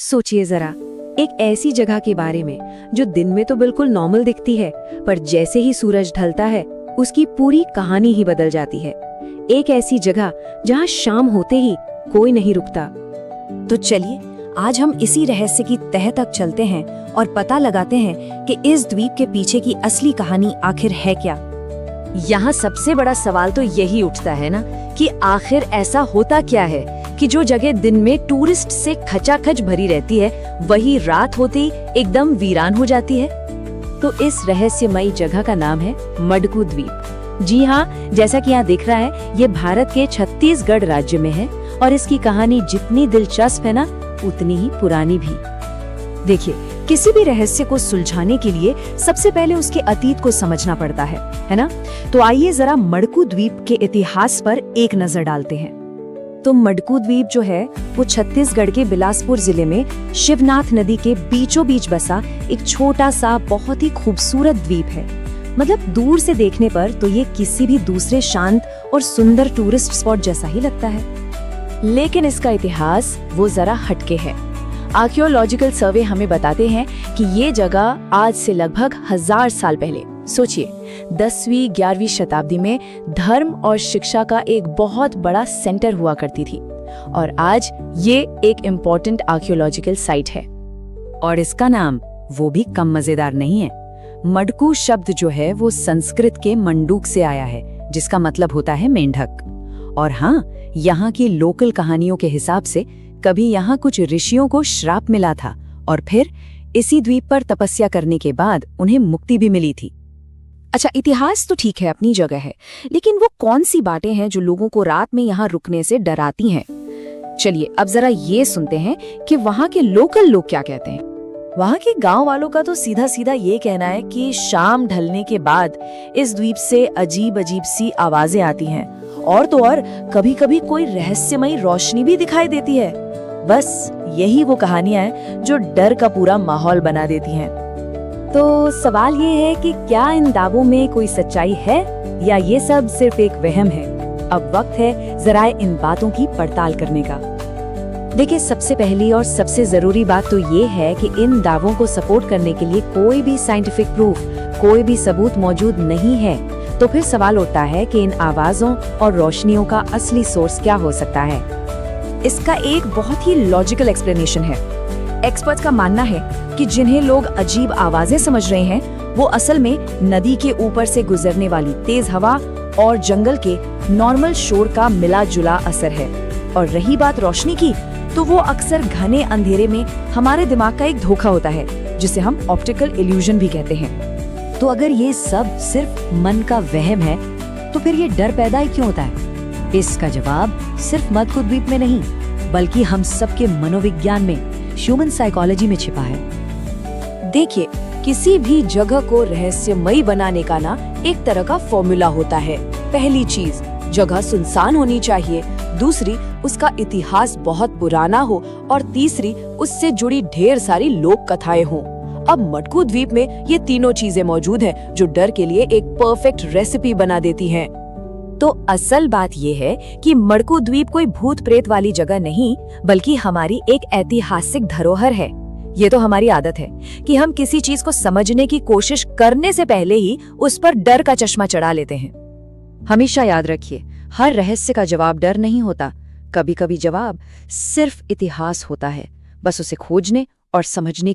सोचिए जरा, एक ऐसी जगह के बारे में जो दिन में तो बिल्कुल नॉर्मल दिखती है, पर जैसे ही सूरज ढलता है उसकी पूरी कहानी ही बदल जाती है। एक ऐसी जगह जहां शाम होते ही कोई नहीं रुकता। तो चलिए आज हम इसी रहस्य की तह तक चलते हैं और पता लगाते हैं कि इस द्वीप के पीछे की असली कहानी आखिर है क्या। यहाँ सबसे बड़ा सवाल तो यही उठता है ना कि आखिर ऐसा होता क्या है कि जो जगह दिन में टूरिस्ट से खचाखच भरी रहती है वही रात होते ही एकदम वीरान हो जाती है। तो इस रहस्यमयी जगह का नाम है मडकू द्वीप। जी हाँ, जैसा कि यहाँ दिख रहा है, ये भारत के छत्तीसगढ़ राज्य में है और इसकी कहानी जितनी दिलचस्प है ना, उतनी ही पुरानी भी। देखिए, किसी भी रहस्य को सुलझाने के लिए सबसे पहले उसके अतीत को समझना पड़ता है ना? तो आइए जरा मडकू द्वीप के इतिहास पर एक नजर डालते हैं। तो मडकू द्वीप जो है वो छत्तीसगढ़ के बिलासपुर जिले में शिवनाथ नदी के बीचों बीच बसा एक छोटा सा बहुत ही खूबसूरत द्वीप है। मतलब दूर से देखने पर तो ये किसी भी दूसरे शांत और सुंदर टूरिस्ट स्पॉट जैसा ही लगता है, लेकिन इसका इतिहास वो जरा हटके है। आर्कियोलॉजिकल सर्वे हमें बताते हैं कि ये जगह आज से लगभग 1000 साल पहले, सोचिए 10वीं 11वीं शताब्दी में धर्म और शिक्षा का एक बहुत बड़ा सेंटर हुआ करती थी और आज ये एक इम्पोर्टेंट आर्कियोलॉजिकल साइट है। और इसका नाम वो भी कम मजेदार नहीं है। मडकू शब्द जो है वो संस्कृत के मंडूक से आया है, जिसका मतलब होता है मेंढक। और हाँ, यहाँ की लोकल कहानियों के हिसाब से कभी यहाँ कुछ ऋषियों को श्राप मिला था और फिर इसी द्वीप पर तपस्या करने के बाद उन्हें मुक्ति भी मिली थी। अच्छा, इतिहास तो ठीक है, अपनी जगह है, लेकिन वो कौन सी बातें हैं जो लोगों को रात में यहाँ रुकने से डराती हैं? चलिए अब जरा ये सुनते हैं कि वहाँ के लोकल लोग क्या कहते हैं। वहाँ के गांव वालों का तो सीधा सीधा ये कहना है कि शाम ढलने के बाद इस द्वीप से अजीब अजीब सी आवाजें आती हैं और तो और कभी कभी कोई रहस्यमयी रोशनी भी दिखाई देती है। बस यही वो कहानियां हैं जो डर का पूरा माहौल बना देती हैं। तो सवाल ये है कि क्या इन दावों में कोई सच्चाई है या ये सब सिर्फ एक वहम है? अब वक्त है जरा इन बातों की पड़ताल करने का। देखिए, सबसे पहली और सबसे जरूरी बात तो ये है कि इन दावों को सपोर्ट करने के लिए कोई भी साइंटिफिक प्रूफ, कोई भी सबूत मौजूद नहीं है। तो फिर सवाल उठता है कि इन आवाजों और रोशनियों का असली सोर्स क्या हो सकता है। इसका एक बहुत ही लॉजिकल एक्सप्लेनेशन है। एक्सपर्ट्स का मानना है कि जिन्हें लोग अजीब आवाजें समझ रहे हैं वो असल में नदी के ऊपर से गुजरने वाली तेज हवा और जंगल के नॉर्मल शोर का मिला जुला असर है। और रही बात रोशनी की, तो वो अक्सर घने अंधेरे में हमारे दिमाग का एक धोखा होता है, जिसे हम ऑप्टिकल इल्यूजन भी कहते हैं। तो अगर ये सब सिर्फ मन का वहम है, तो फिर ये डर पैदा ही क्यों होता है? इसका जवाब सिर्फ मडकू द्वीप में नहीं, बल्कि हम सबके मनोविज्ञान में, ह्यूमन साइकोलॉजी में छिपा है। देखिए, किसी भी जगह को रहस्यमयी बनाने का ना एक तरह का फॉर्मूला होता है। पहली चीज, जगह सुनसान होनी चाहिए। दूसरी, उसका इतिहास बहुत पुराना हो और तीसरी, उससे जुड़ी ढेर सारी लोक कथाएं हों। अब मडकू द्वीप में ये तीनों चीजें मौजूद हैं, जो डर के लिए एक परफेक्ट रेसिपी बना देती हैं। तो असल बात ये है कि मडकू द्वीप कोई भूत प्रेत वाली जगह नहीं, बल्कि हमारी एक ऐतिहासिक धरोहर है। ये तो हमारी आदत है कि हम किसी चीज को समझने की कोशिश करने से पहले ही उस पर डर का चश्मा चढ़ा लेते हैं। हमेशा याद रखिए, हर रहस्य का जवाब डर नहीं होता। कभी कभी जवाब सिर्फ इतिहास होता है, बस उसे खोजने और समझने